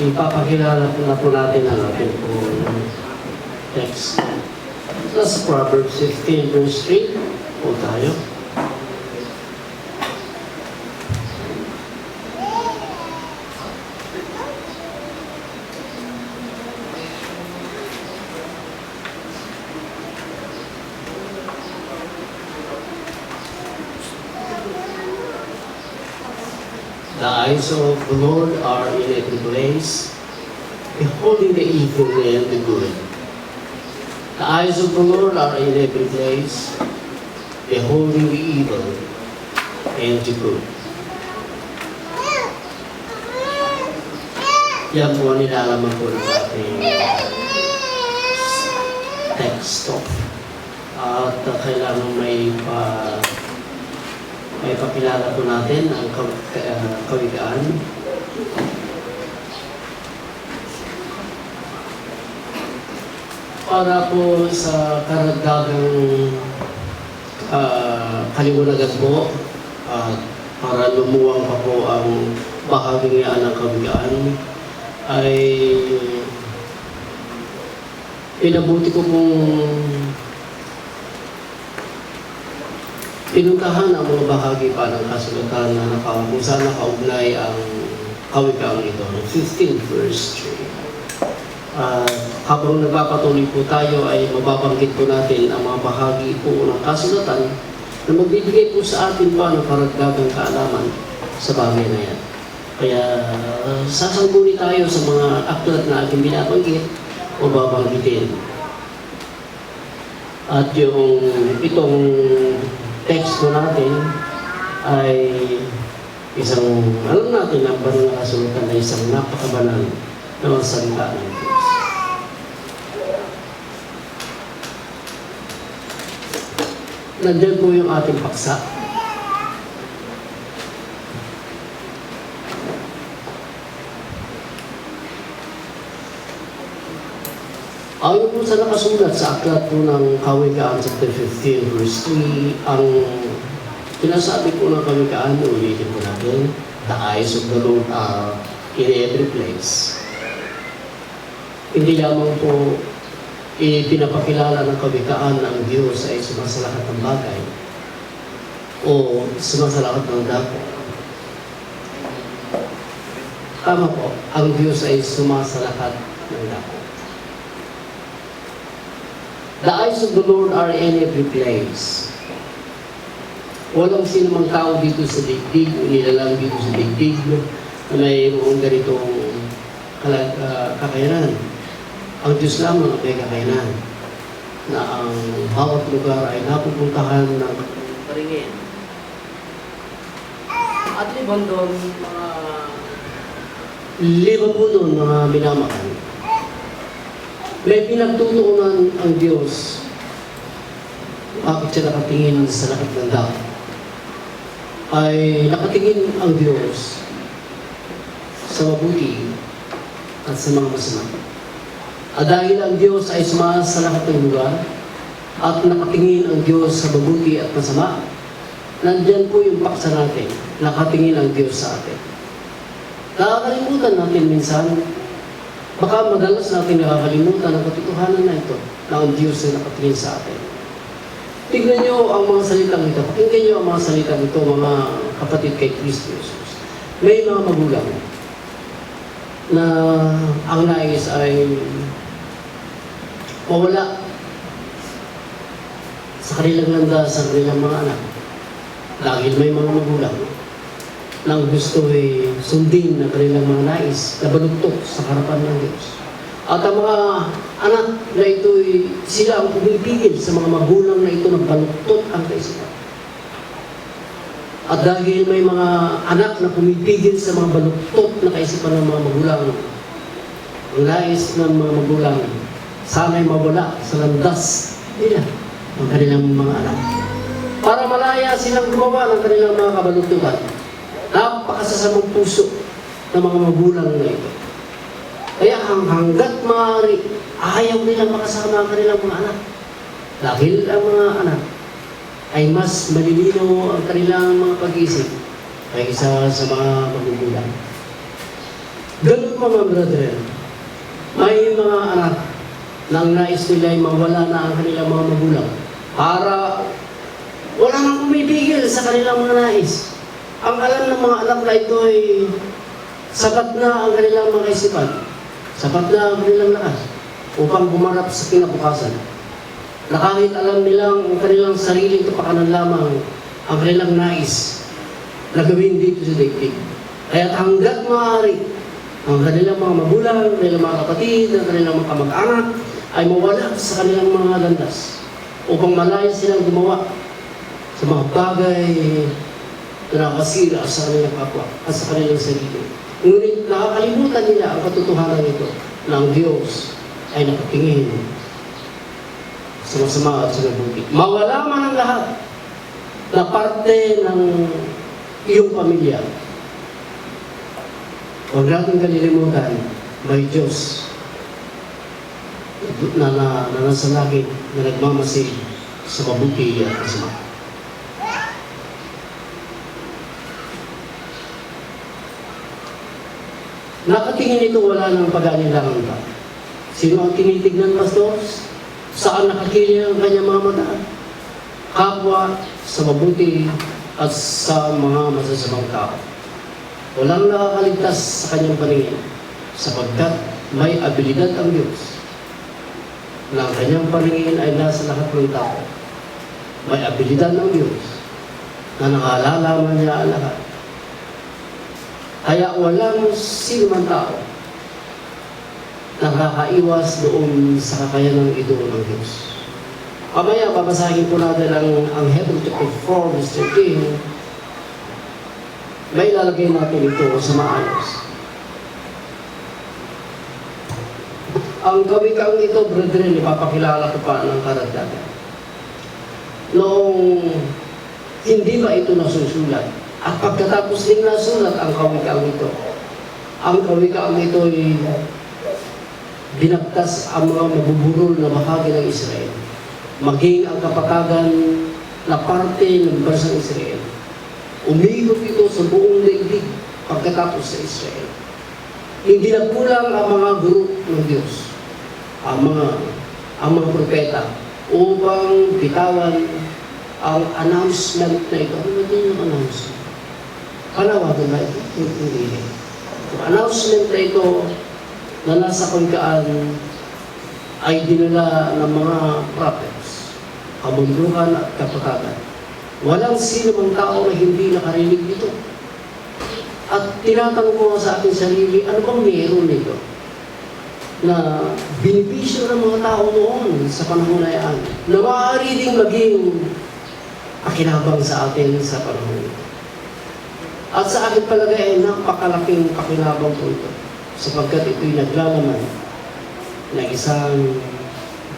ipapakilala po na po natin ang ating pong text. Sa Proverbs 15 verse 3 po tayo. The eyes of the Lord are in every place, beholding the evil and the good. The eyes of the Lord are in every place, beholding the evil and the good. Yan po ang nilalaman po ng ating text. At kailangan may pakilala po natin ang kawikaan. Para po sa karagdagang kaliwanagan po at para lumuwang pa po ang bahaging yan ng kawikaan, ay pinabuti ko pong pinuntahan ang mga bahagi pa ng kasulatan na kung saan nakaugnay ang kawikaan ito. 15 verse 3. Habang nagpapatuloy po tayo ay mababanggit po natin ang mga bahagi po ng kasulatan na magbibigay po sa atin pa ng karagdagang kaalaman sa bagay na yan. Kaya sasangguni tayo sa mga aklat na ating binabanggit o babanggitin. At yung itong text po natin ay isang, alam natin ang banal na kasulatan na isang napakabanal na mga salita ng Diyos. Nandiyan po yung ating paksa. Ayon po sa nakasulat sa aklat po ng Kawikaan chapter 15 verse 3, ang sinasabi po ng Kawikaan, ulitin po natin, the eyes of the Lord are in every place. Hindi lamang po ipinapakilala ng Kawikaan na ang Diyos ay sumasalakat ng bagay o sumasalakat ng dako. Tama po, ang Diyos ay sumasalakat ng dako. The eyes of the Lord are in every place. Walang sinumang tao dito sa digdig, nilalang dito sa digdig na mayroong ganitong kakayanan. Ang Diyos lamang ang may kakayanan na ang bawat lugar ay napupuntahan ng paringin. At liban doon, mga minamahal. May pinagtutuunan ang Diyos. Bakit siya nakatingin sa lahat ng dako? Ay nakatingin ang Diyos sa mabuti at sa mga masama. At dahil ang Diyos ay sumasa sa lahat ng lugar at nakatingin ang Diyos sa mabuti at masama, nandyan po yung paksa natin. Nakatingin ang Diyos sa atin. Nakakalimutan natin minsan. Baka madalas natin nakakalimutan ang katotohanan na ito, na ang Diyos ay nakatingin sa atin. Tignan niyo ang mga salitang ito. Pakinggan niyo ang mga salitang ito, mga kapatid kay Kristo Jesus. May mga magulang na ang nais ay mawala sa kanilang landas, sa kanilang mga anak. Dahil may mga magulang nang gusto ay sundin ng kanilang mga nais na balugtok sa harapan ng Diyos. At ang mga anak na ito ay sila ang pumipigil sa mga magulang na ito na balugtot ang kaisipan. At dahil may mga anak na pumipigil sa mga balugtot na kaisipan ng mga magulang, ang nais ng mga magulang sana'y mawala sa landas nila ang kanilang mga anak. Para malaya silang gumawa ng kanilang mga kabalugtutan. Napakasasamang puso ng mga magulang na ito. Kaya hanggat maaari, ayaw nilang makasama ang kanilang mga anak. Dahil ang mga anak ay mas malilino ang kanilang mga pag-iisip kaysa sa mga magugulang. Ganun mga brethren, may mga anak na ang nais nila ay mawala na ang kanilang mga magulang para wala nang pumipigil sa kanilang mga nais. Ang alam ng mga anak na ito ay sapat na ang kanilang mga isipan, sapat na ang kanilang lakas upang bumarap sa kinabukasan. Na kahit alam nilang ang kanilang sariling kapakanan lamang ang kanilang nais na gawin dito sa daigdig. Kaya hanggat maaari, ang kanilang mga magulang, ang kanilang mga kapatid, ang kanilang mga kamag-anak ay mawala sa kanilang mga landas upang malaya silang gumawa sa mga bagay na nakasira sa kanilang kapwa at sa kanilang sarili. Ngunit nakakalimutan nila ang katotohanan ito na ang Diyos ay nakatingin sa masama at sa mabuti. Mawala man ang lahat na parte ng iyong pamilya. Huwag natin kalilimutan, may Diyos na nasa langit na nagmamasid sa mabuti at masama. Nakatingin ito, wala nang pag-anilangan pa. Sino ang tinitignan, Pastor? Saan nakakili ang kanyang mga mata? Kapwa sa mabuti at sa mga masasamang tao. Walang nakakaligtas sa kanyang paningin sapagkat may abilidad ang Diyos na ang kanyang paningin ay nasa lahat ng tao. May abilidad ng Diyos na nakalalaman niya ang lahat. Kaya walang sino man tao nakakaiwas doon sa kakayanang ito ng Diyos. Kamaya, babasahin po natin ang Hebrews chapter 4, verse 13. May ilalagay natin ito sa maayos. Ang kawikang ito, brethren, ipapakilala ko pa ng karagdagan. Noong hindi ba ito nasusulat, at pagkatapos din nasulat ang kawikang ito, ang kawikang ito ay binagtas ang mga mabuburol na bahagi ng Israel, maging ang kapatagan na parte ng bansang Israel. Umikot ito sa buong daigdig pagkatapos sa Israel. Hindi nagkulang ang mga guru ng Diyos, ang mga propeta, upang bitawan ang announcement na ito. Ano din yung announcement? Panawagan na ito? Hindi. Ang announcement na ito na nasa kangkaan ay dinala ng mga prophets, kabundukan at kapatagan. Walang sino mang tao na hindi nakarinig nito. At tinatanong ko sa ating sarili, ano bang meron nito na binipisyo ng mga tao noon sa panahon na yan, na maaari ding maging pakinabang sa atin sa panahon ito. At sa akin palagay ay napakalaking pakinabang po ito, sapagkat ito'y naglalaman na isang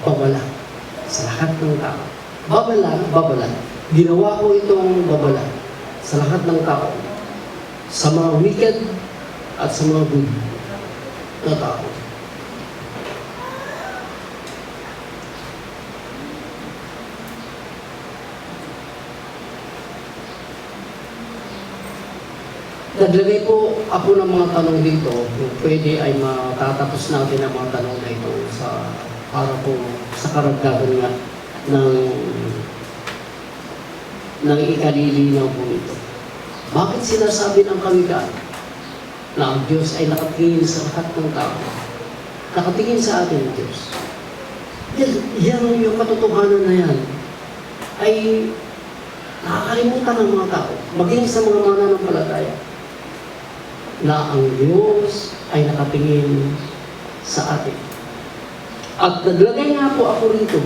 babala sa lahat ng tao. Babala. Ginawa ko itong babala sa lahat ng tao, sa mga wicked at sa mga good na tao. Naglagay po ako ng mga tanong dito, kung pwede ay matatapos natin ang mga tanong na ito para po sa karagdagan nga ng ikalilinaw po ito. Bakit sinasabi ng kawikaan na ang Diyos ay nakatingin sa lahat ng tao? Nakatingin sa atin ang Diyos. Yan yung katotohanan na yan ay nakakalimutan ng mga tao, maging sa mga mananampalataya, na ang Diyos ay nakatingin sa atin. At naglagay nga po ako rito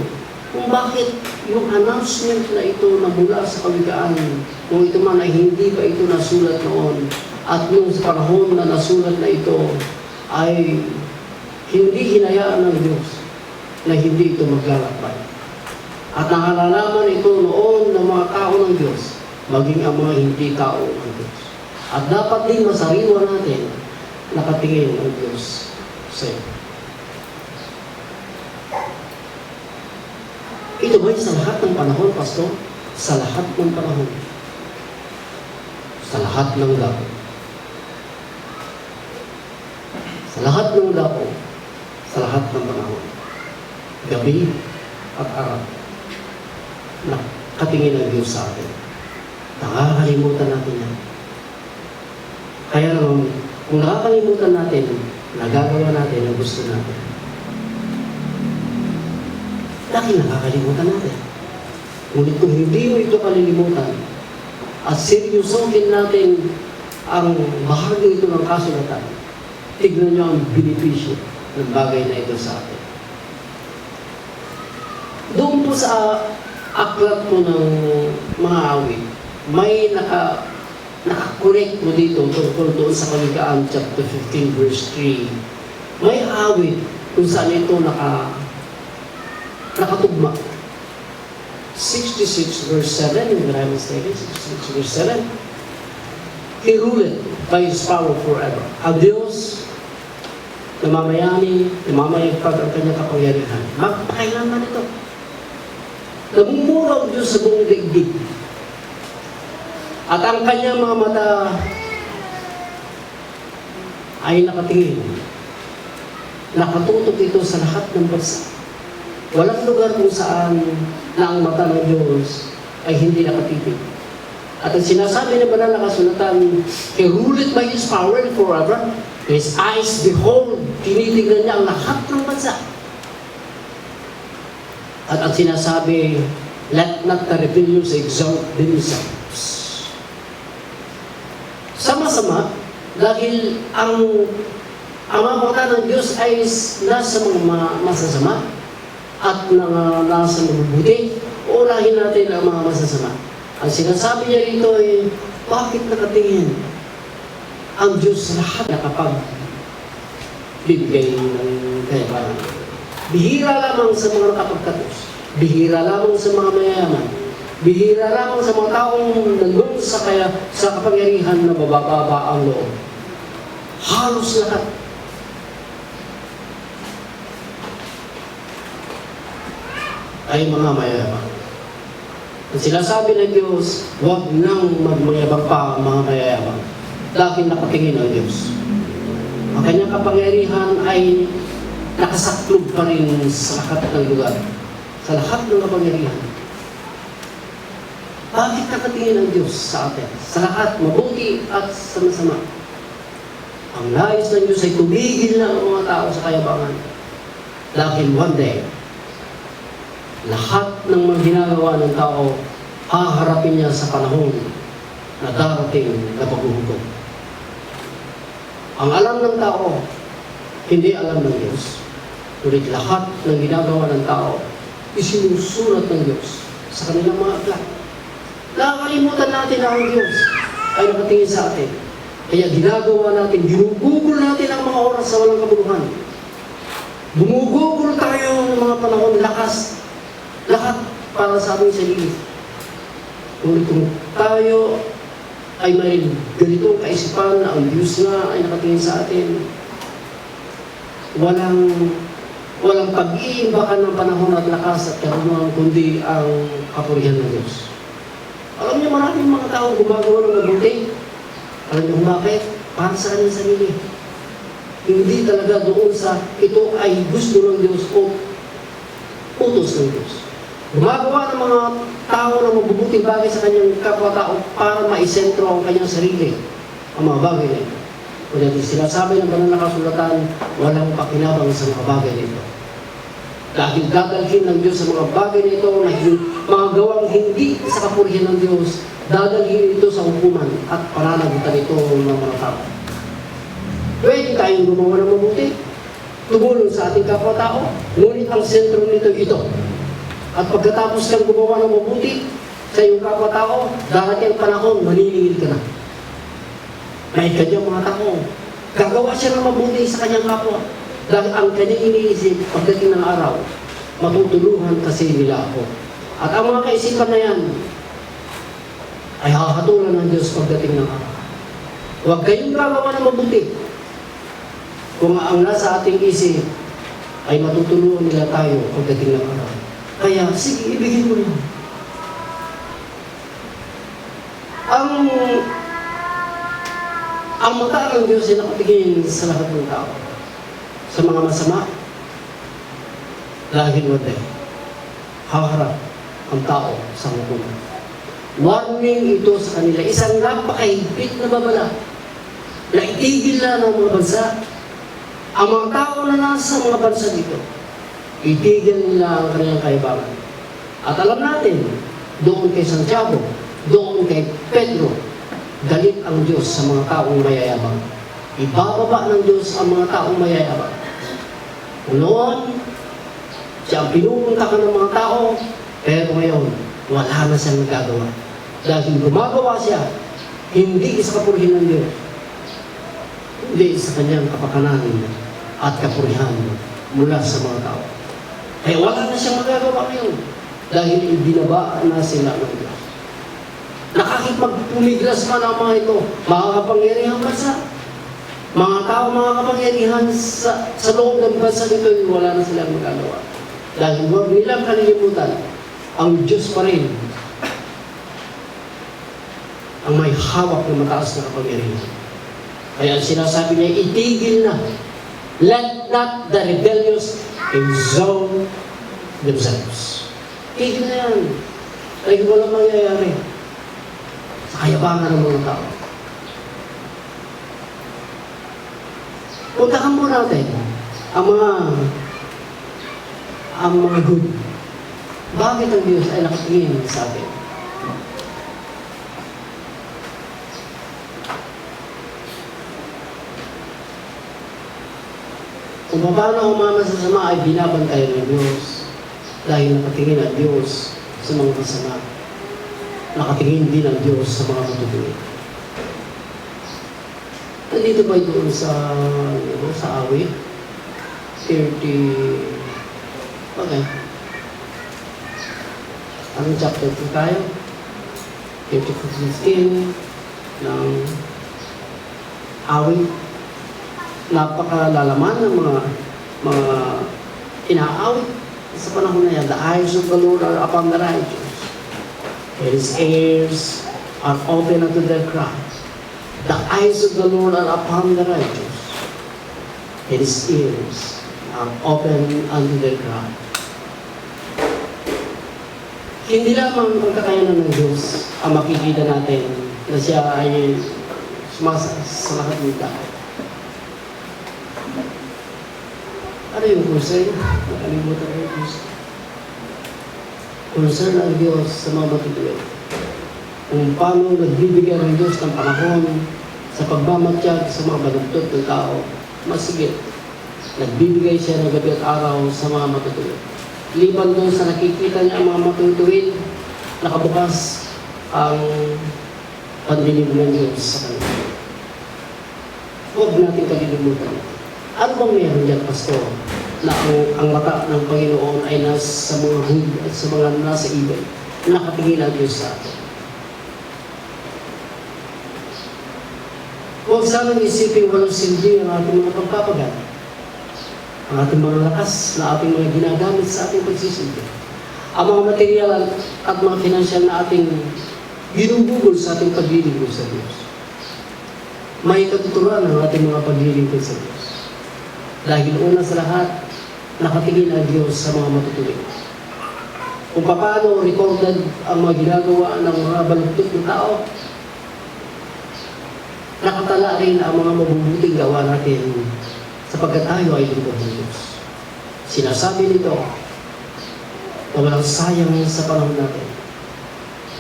kung bakit yung announcement na ito na mula sa kawikaan, kung ito man ay hindi pa ito nasulat noon, at nung sa panahon na nasulat na ito ay hindi hinayaan ng Diyos na hindi ito maglalakbay. At nakalalaman ito noon ng mga tao ng Diyos, maging ang mga hindi tao ng Diyos. At dapat din masariwa natin, nakatingin ang Diyos sa iyo. Ito ba'y sa lahat ng panahon, Pastor? Sa lahat ng panahon. Sa lahat ng lahat. Sa lahat ng dako, sa lahat ng panahon, gabi at araw, nakatingin ang Diyos sa atin. Nakakalimutan natin yan. Kaya naman, kung nakakalimutan natin, nagagawa natin ang gusto natin. Dahil nakakalimutan natin. Ngunit kung hindi mo ito kalilimutan, at seryosohin natin ang bahagi ito ng kasulatan, tignan nyo ang benepisyo ng bagay na ito sa atin. Doon po sa aklat po ng mga awit, may nakakorek po dito tungkol doon sa Kawikaan chapter 15 verse 3. May awit kung saan ito nakatugma. 66 verse 7, if I'm mistaken, 66 verse 7. He ruled by His power forever. Ang Diyos, namamayani, namamayagpag ang kanyang kapangyarihan. Magpakailanman ito. Namumura ang Diyos sa buong daigdig. At ang kanyang mga mata ay nakatingin. Nakatutok ito sa lahat ng bansa. Walang lugar kung saan na ang mata ng Diyos ay hindi nakatitig. At ang sinasabi ng banal na kasulatan, He ruled by His power forever. His eyes behold, tinitignan niya ang lahat ng bansa. At ang sinasabi, let not the rebellious exalt themselves. Sama-sama, dahil ang mga mata ng Diyos ay nasa mga masasama at nasa mabubuti, unahin natin ang mga masasama. Ang sinasabi niya rito ay, bakit nakatingin ang Diyos sa lahat na kapag bibigay ng kayabangan? Bihira lamang sa mga nakapagkatos, bihira lamang sa mga mayayaman, bihira lamang sa mga taong nandun sa kapangyarihan na bababa ang loob. Halos lahat. Ay mga mayayaman. Ang sinasabi ng Diyos, huwag nang magmayabang pa ang mga mayayaman dahil nakatingin ang Diyos. Ang kanyang kapangyarihan ay nakasaklob pa rin sa lahat ng lugar, sa lahat ng kapangyarihan. Bakit nakatingin ang Diyos sa atin? Sa lahat, mabuti at sa masama. Ang nais ng Diyos ay tumigil na ang mga tao sa kayabangan. Dahil one day, lahat ng mga ginagawa ng tao, haharapin niya sa panahon na darating na paghuhukom. Ang alam ng tao, hindi alam ng Diyos. Ngunit lahat ng ginagawa ng tao, isinusulat ng Diyos sa kanilang mga aklat. Nakakalimutan natin na ang Diyos ay nakatingin sa atin. Kaya ginagawa natin, ginugugol natin ang mga oras sa walang kabuluhan. Bumugugol tayo ng mga panahon, lakas, lahat para sa aming sarili. Ngunit kung tayo ay may ganitong kaisipan na ang Diyos nga ay nakatingin sa atin, walang pag-iimbakan ng panahon at lakas at karunungan kundi ang kapurihan ng Diyos. Alam niyo, maraming mga tao gumagawa ng mabuti. Alam niyo kung bakit? Para sa kanyang sarili. Hindi talaga doon sa ito ay gusto ng Diyos o utos ng Diyos. Gumagawa ng mga tao na mabubuting bagay sa kanyang kapwa-tao para maisentro ang kanyang sarili. Ang mga bagay na ito. Kung sinasabi ng banal na kasulatan, walang pakinabang sa mga bagay na ito. Dahil dadalhin ng Diyos sa mga bagay na ito na mga gawang hindi sa kapurihan ng Diyos, dadalhin ito sa hukuman at pananagutan ito ng mga tao. Pwede tayong gumawa ng mabuti, tumulong sa ating kapwa-tao, ngunit ang sentro nito ito. At pagkatapos kang gumawa ng mabuti sa iyong kapwa-tao, darating ang panahon, maniningil ka na. May kanyang mga tao, gagawa siya ng mabuti sa kanyang kapwa. Dahil ang kanyang iniisip, pagdating ng araw, matutulungan kasi nila ako. At ang mga kaisipan na yan, ay hahatulan ng Diyos pagdating ng araw. Huwag kayong gagawa ng mabuti. Kung ang nasa ating isip, ay matutulungan nila tayo pagdating ng araw. Kaya, sige, ibigin mo lang. Ang mata ng Diyos ay nakatingin sa lahat ng tao. sa mga masama, dahil wala haharap ang tao sa hukuman. Warning ito sa kanila, isang napakahigpit na babala na itigil na ng mga bansa. Ang mga tao na nasa mga bansa dito, itigil nila ang kanilang kaibangan. At alam natin, doon kay Santiago, doon kay Pedro, galit ang Diyos sa mga taong mayayabang. Ibababa ng Diyos ang mga taong mayayabang. Noon, siya ang pinupuntakan ng mga tao, pero ngayon, wala na siyang nagagawa. Dahil gumagawa siya, hindi sa kapurihan ng Diyos, hindi sa kanyang kapakanan at kapurihan mula sa mga tao. Kaya wala na siyang magagawa ngayon dahil ibinaba na sila ng Diyos. Na kahit magpumiglas man ang mga ito, makakapangyarihan bansa, mga tao makakapangyarihan sa loob ng bansa nito, wala na silang magagawa. Dahil huwag nilang kalilimutan, ang Diyos pa rin ang may hawak ng mataas na kapangyarihan. Kaya sinasabi niya, itigil na. Let not the rebellious exalt themselves. Itigil na yan. Dahil walang mangyayari sa kayabangan ng mga tao. Puntahan po natin ang mga good. Bakit ang Diyos ay nakatingin sa atin? Kung paano ang mga masasama ay binabantay ng Diyos dahil nakatingin ang Diyos sa mga masama. Nakatingin din ang Diyos sa mga matutuwi. Nandito ba doon sa awit? 30... Okay. Anong chapter po tayo? 30-15 ng awit. Napakalalaman ng mga inaawit sa panahon na yan. The eyes of the Lord are upon the righteous. His ears are open unto their cry. The eyes of the Lord are upon the righteous. His ears are open unto their cry. Hindi lamang ang kakayanan ng Diyos ang makikita natin na siya ay sumasa sa lahat ng tao. Ano yung concern? Nakalimutan ko yung concern. Concern ang Diyos sa mga matutuloy. Kung paano nagbibigay ng Diyos ng panahon sa pagmamatiyag sa mga balugtot ng tao, masigit. Nagbibigay siya ng gabi at araw sa mga matutuloy. Liban doon sa nakikita niya ang mga matutuloy, nakabukas ang pandinig ng Diyos sa kanila. Huwag natin kalilimutan. Ano bang meron dyan, Pastor? Na ang mata ng Panginoon ay nasa mga hud at sa mga nasa ibig. Nakatingin ang Diyos sa atin. Huwag sanang isipin walang silbi ang ating mga pagpapagal. Ang ating mga lakas na ating mga ginagamit sa ating pagsisilbi. Ang mga material at mga financial na ating ginugugol sa ating paglilingkod sa Diyos. May katuturan ang ating mga paglilingkod sa Diyos. Dahil una sa lahat, nakatingin ang Diyos sa mga matutuloy. Kung paano recorded ang mga ginagawa ng mga balugtot ng tao, nakatala rin ang mga mabubuting gawa natin sapagkat tayo ay lingkod ng Diyos. Sinasabi nito na walang sayang sa panahon natin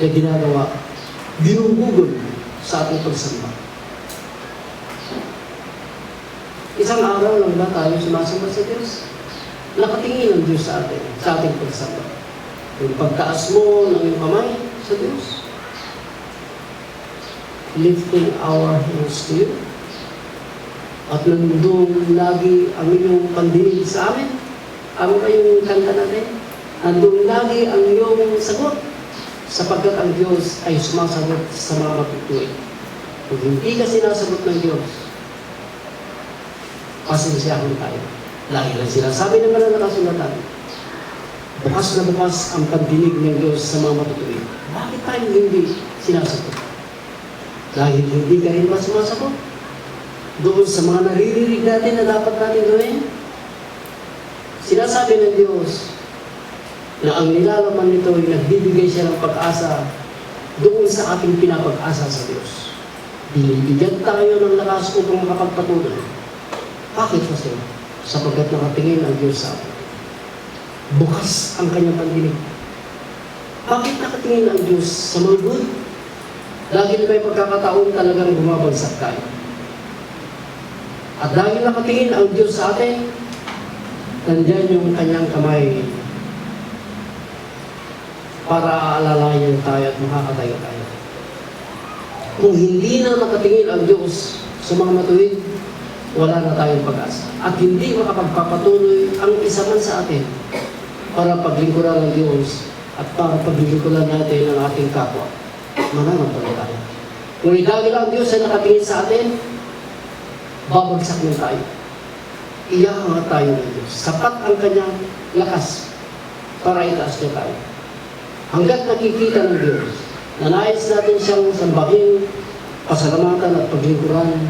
na ginagawa, ginugugol sa ating pagsamba. Isang araw lang ba tayo sumasamba sa Diyos? Nakatingin ang Diyos sa atin, sa ating pagsamba. Yung pagtaas mo ng iyong kamay sa Diyos, lifting our hands to you, at nandun lagi ang iyong pandinig sa amin. Ano ba yung kanta natin? Nandun lagi ang iyong sagot, sapagkat ang Diyos ay sumasagot sa mga matutuwi. Kung hindi ka sinasagot ng Diyos, pasensyahan tayo. Dahil ang sinasabi ng mga nakasulatan, bukas na bukas ang pagdinig ng Diyos sa mga matutuwi. Bakit tayo hindi sinasagot? Dahil hindi ka rin ba sumasagot? doon sa mga naririnig natin na dapat natin gawin. Sinasabi ng Diyos na ang nilalaman nito ay nagbibigay siya ng pag-asa doon sa ating pinapag-asa sa Diyos. Binibigyan tayo ng lakas upang makapagpatuloy. Bakit kasi? Sapagkat nakatingin ang Diyos sa atin. Bukas ang kanyang pandinig. Bakit nakatingin ang Diyos sa mga good? Dahil may pagkakataon talagang bumabagsak tayo. At dahil nakatingin ang Diyos sa atin, nandiyan yung kanyang kamay para aalalayan tayo at makakatayo tayo. Kung hindi na nakatingin ang Diyos sa mga matuwid, wala na tayong pag-asa. At hindi makapagpapatuloy ang isa man sa atin para paglingkuran ng Diyos at para paglingkuran natin ang ating kapwa. Mananampalataya. Kung dahil ang Diyos ay nakatingin sa atin, babagsak na tayo. Iyahangat tayo ng Diyos. Sapat ang kanyang lakas para itaas niya tayo. Hanggat nakikita ng Diyos na nais natin siyang sambahin, pasalamatan at paglingkuran,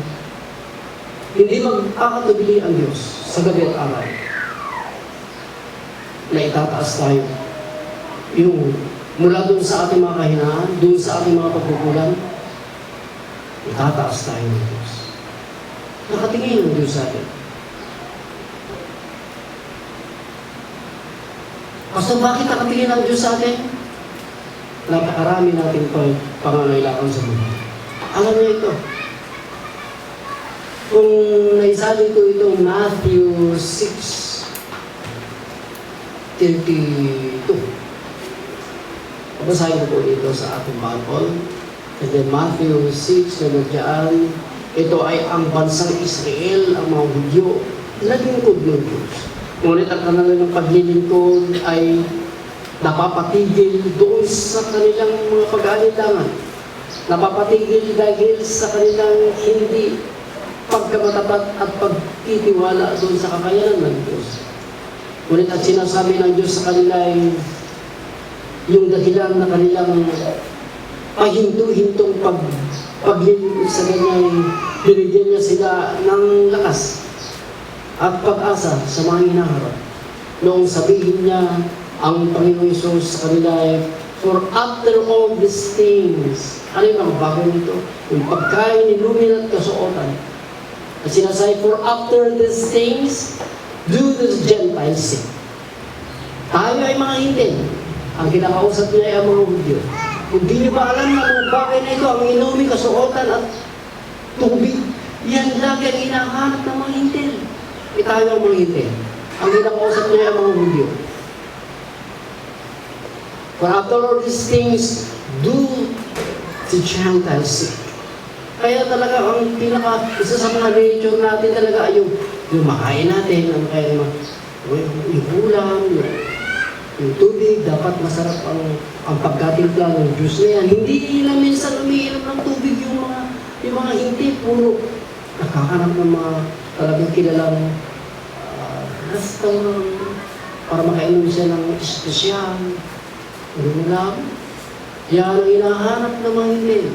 hindi magkakatubili ang Diyos sa gabi at araw na itataas tayo. Yung mula doon sa ating mga kahinaan, doon sa ating mga pagkukulang, itataas tayo ng Diyos. Nakatingin ang Diyos sa atin. Pastor, bakit nakatingin ang Diyos sa atin? Napakarami natin pangangailangan sa mundo. Alam niyo ito. Kung naisali ko itong Matthew 6:32. Babasahin ko po dito sa ating Bible. And then Matthew 6, na nagyaan, ito ay ang bansang Israel, ang mga Hudyo, naglingkod ng Diyos. Ngunit ang kanilang paglilingkod ay napapatigil doon sa kanilang mga pag-aalilangan. Napapatigil dahil sa kanilang hindi pagkamatapat at pagtitiwala doon sa kakayanan ng Diyos. Ngunit at sinasabi ng Diyos sa kanila ay yung dahilan na kanilang pahinto-hintong paglilingkod sa kanyang binigyan niya sila ng lakas at pag-asa sa mga hinaharap. Noong sabihin niya ang Panginoong Isus sa kanila ay, for after all these things, ano yung bago nito? Yung pagkain, ilumin at kasuotan. At sinasabi, for after these things, do the Gentiles sin. Tayo ay mga hindi. Ang kinakausap niya ay ang mga Hudyo. Kung di niyo ba alam na ang bagay na ito, ang inumin, kasuotan at tubig, yan lagi ang hinahanap ng mga hintil. Tayo ang mga hintil. Ang kinakausap niya ay ang mga Hudyo. For after all these things, do the Gentiles sin. Kaya talaga ang isa sa mga nature natin talaga ay yung makain natin, ang kaya yung ulam, yung tubig, dapat masarap ang pagkatimpla ng juice na yan. Hindi lang minsan umiinom ng tubig yung mga hindi, puro nakakanap ng mga talagang kilalang restaurant para makainom siya ng espesyal. Ano lang? Yan ang hinahanap ng mga hindi.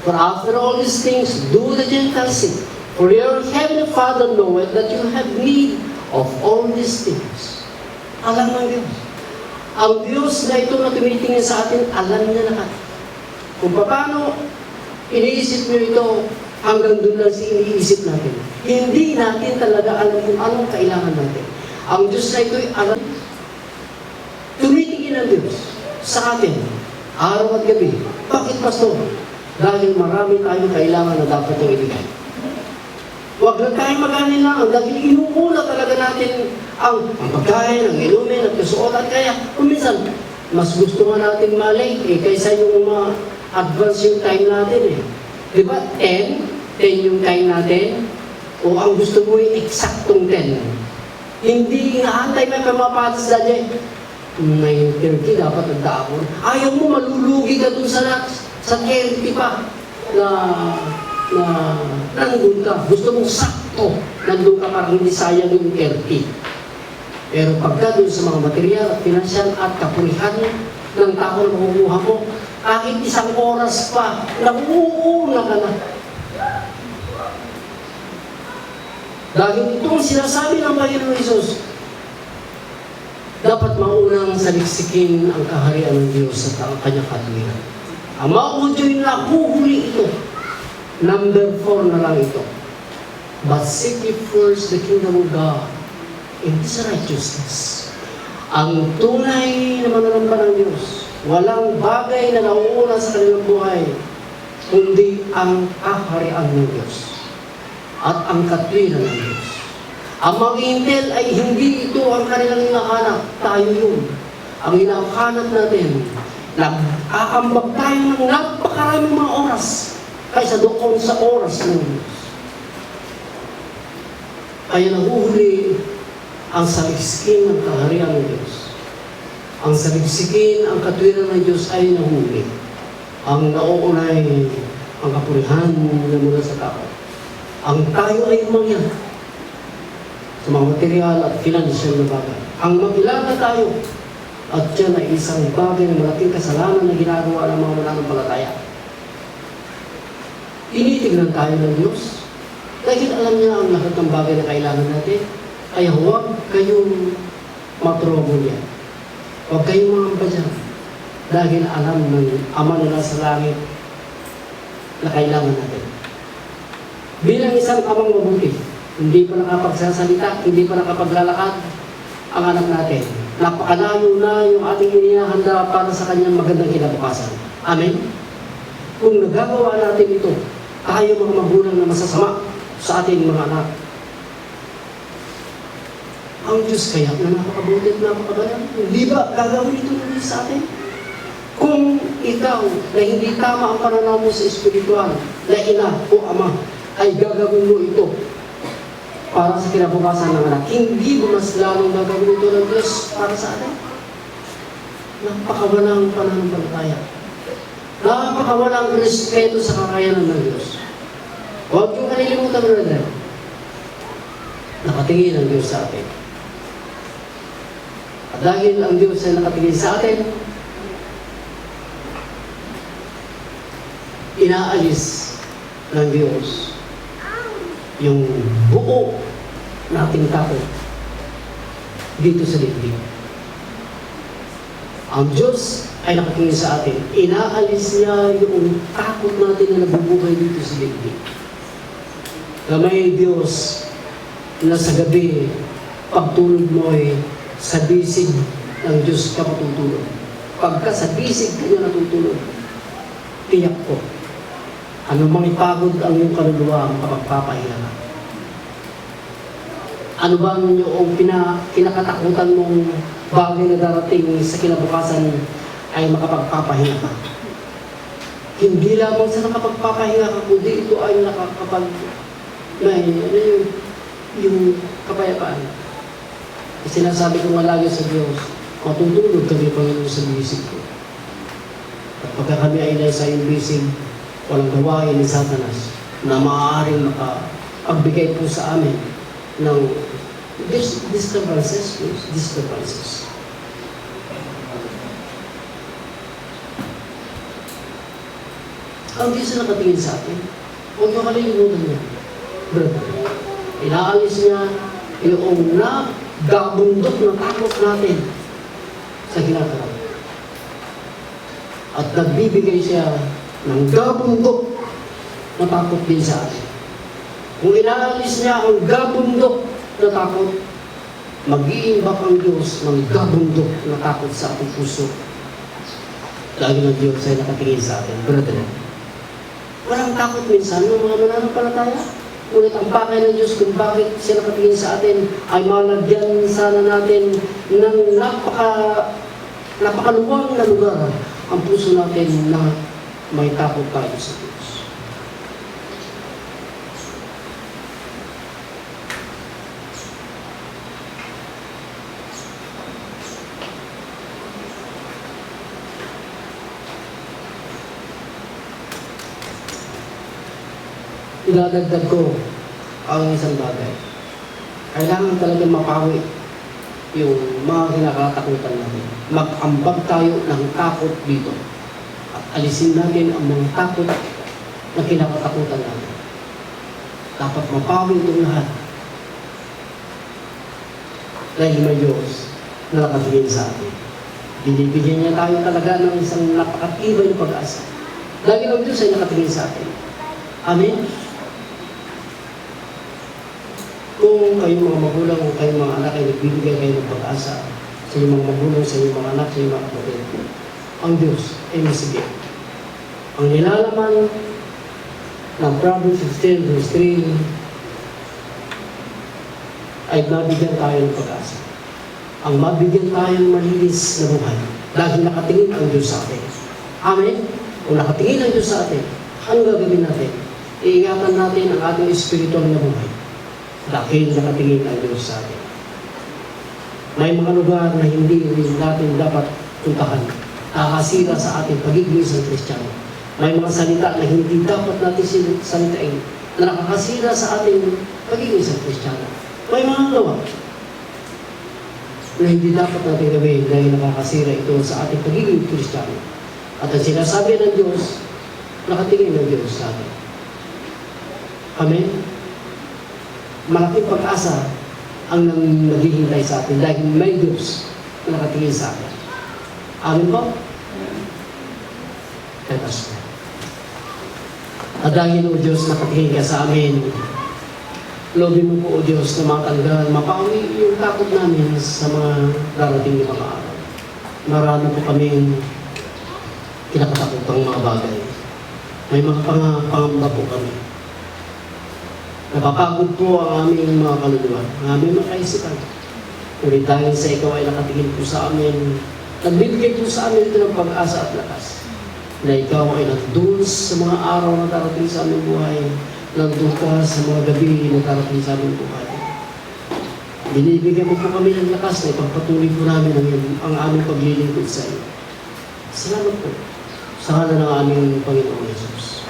For after all these things, do the Gentiles sin. For your heavenly Father knoweth that you have need of all these things. Alam ng Diyos. Ang Diyos na ito na tumitingin sa atin, alam niya lahat. Kung paano iniisip niyo ito, hanggang doon lang iniisip natin. Hindi natin talaga alam kung anong kailangan natin. Ang Diyos na ito'y alam. Tumitingin ang Diyos sa atin, araw at gabi. Bakit, Pastor? Dahil marami tayong kailangan na dapat yung ibigay. Huwag lang tayong mag-anilangan dahil inuuna talaga natin ang pagkain, ang inumin, at kasuotan. Kaya, kuminsan, mas gusto nga natin malate kaysa yung advance yung time natin Diba? 10 yung time natin, o ang gusto mo yung eksaktong 10. Hindi inaantay may pamapatas dahil 9:30 dapat nagdaapon. Ayaw mo, malulugi ka dun sa 30 pa na nandun ka. Gusto mong sakto, nandun ka parang hindi sayang yung 30. Pero pagka dun sa mga material at financial at kapurihan ng tao na makukuha mo, kahit isang oras pa, nauuna ka na. Dahil ito ang sinasabi ng Panginoon Hesus, dapat maunang saliksikin ang kaharian ng Diyos at ang kanyang katwiran. Ang mga Hudyo'y nahuhuli ito. Number 4 na lang ito. But seek ye first the kingdom of God and His righteousness. Ang tunay na mananamba ng Diyos, walang bagay na nauuna sa kanilang buhay, kundi ang kaharian ng Diyos at ang katwiran ng Diyos. Ang mga intel ay hindi ito ang kanilang hinahanap. Tayo yun. Ang hinahanap natin, nag-aambag tayo ng napakaraming mga oras kaysa doon sa oras ng Diyos. Kaya nahuhuli ang saliksikin ng kaharian ng Diyos. Ang saliksikin, ang katwiran ng Diyos ay nahuli. Ang nauunay, ang kapurihan na mula sa tao. Ang tayo ay mangyan sa mga material at financial na bagay. Ang magilala tayo, at yan ay isang bagay na malaking kasalanan na ginagawa ng mga mananampalataya. Tinitignan tayo ng Diyos dahil alam niya ang lahat ng bagay na kailangan natin. Kaya huwag kayong matrobo niya. Huwag kayong mangamba dyan. Dahil alam ng Ama na nasa langit na kailangan natin. Bilang isang amang mabuti, hindi pa nakapagsasalita, hindi pa nakapaglalakad ang anak natin. Napakalayo na yung ating inihahanda para sa kanyang magandang kinabukasan. Amen? Kung nagagawa natin ito, tayo mga magulang na masasama sa ating mga anak. Ang Diyos kaya na napakabuti at napakabanal, hindi ba gagawin ito na sa atin? Kung ikaw na hindi tama ang pananaw mo sa espiritual, na ina o ama, ay gagawin mo ito para sa kinabukasan ng anak, hindi mo mas lalong gagawin ito ng Diyos para sa atin? Napakawalang pananampalataya. Napakawalang respeto sa kakayanan ng Diyos. Huwag yung kalilimutan, brother. Nakatingin ang Diyos sa atin. At dahil ang Diyos ay nakatingin sa atin, inaalis ng Diyos yung buo nating takot dito sa dibdib. Ang Diyos ay nakatingin sa atin. Inaalis niya yung takot natin na nabubuhay dito sa dibdib. Kamay Diyos na sa gabi, pagtulog mo ay sa bisig ng Diyos ka matutulog. Pagka sa bisig ka niya natutulog, tiyak ko, ano mang ipagod ang iyong kaluluwa ang kapagpapahinga ka. Ano ba ang iyong kinakatakutan mong bagay na darating sa kinabukasan ay makapagpapahinga ka? Hindi lamang sa nakapagpapahinga ka, kundi ito ay may yung kapayapaan. Sinasabi ko nga lagi sa Diyos, matutulog kami, Panginoon, sa bisig ko. At pagka kami ay nasa iyong bisig, walang gawain ni Satanas na maaaring makapagbigay po sa amin ng disturbances. Ang Diyos na nakatingin sa atin, huwag nyo kalilimutan niya. Brother, inaalis niya yung nagabundok na takot natin sa ginagawa. At nagbibigay siya ng gabundok na takot din sa atin. Kung inaalis niya ang gabundok na takot, mag-iimbak ang Diyos ng gabundok na takot sa ating puso. Dahil ang Diyos ay nakatingin sa atin. Brother, walang takot minsan ng mga mananampalataya. Ngunit ang pakay ng Diyos kung bakit siya nakatingin sa atin ay malagyan sana natin ng napakaluwang na lugar ang puso natin na may takot tayo sa Diyos. Idadagdag ko ang isang bagay. Kailangan talaga mapawi yung mga kinakatakutan natin. Mag-ambag tayo ng takot dito. At alisin natin ang mga takot na kinakatakutan natin. Dapat mapawi itong lahat dahil may Diyos na nakatingin sa atin. Binibigyan niya tayo talaga ng isang napakatibay na pag-asa. Dahil ang Diyos ay nakatingin sa atin. Amen? Kung kayong mga magulang, kung kayong mga anak ay nagbibigay kayo ng pag-asa sa inyong mga magulang, sa inyong mga anak, sa inyong mga kapatid, ang Diyos ay masigit. Ang nilalaman ng Proverbs 15 verse 3 ay mabigyan tayo ng pag-asa. Ang mabigyan tayo ng malinis na buhay dahil nakatingin ang Diyos sa atin. Amen? Kung nakatingin ang Diyos sa atin, ano gagawin natin? Iingatan natin ang ating espiritual na buhay dahil nakatingin ang Diyos sa atin. May mga lugar na hindi natin dapat puntahan, nakakasira sa ating pagiging isang Kristiyano. May mga salita na hindi dapat natin salitain na nakakasira sa ating pagiging isang Kristiyano. May mga gawa na hindi dapat natin gawin dahil nakakasira ito sa ating pagiging Kristiyano. At ang sinasabi ng Diyos, nakatingin ng Diyos sa atin. Amen? Malaking pag-asa ang naghihintay sa atin dahil may Diyos na nakatingin sa atin. Amen po? Let us pray. At dahil o Diyos nakatingin ka sa amin, lobin mo po o Diyos na matanggal, mapawi yung takot namin sa mga darating na mga araw. Marami po kaming kinakatakutang mga bagay. May mga pangamba po kami. Napapagod po ang aming mga kaluluwa, ang aming mga kaisipan. Ngunit dahil sa ikaw ay nakatingin po sa amin, nagbibigay po sa amin ito ng pag-asa at lakas. Na ikaw ay nandun sa mga araw na darating sa aming buhay, nandun ka sa mga gabi na darating sa aming buhay. Binibigyan mo po kami ng lakas na ipagpatuloy po namin ang aming paglilingkod sa iyo. Salamat po sa ngalan ng aming Panginoong Jesus.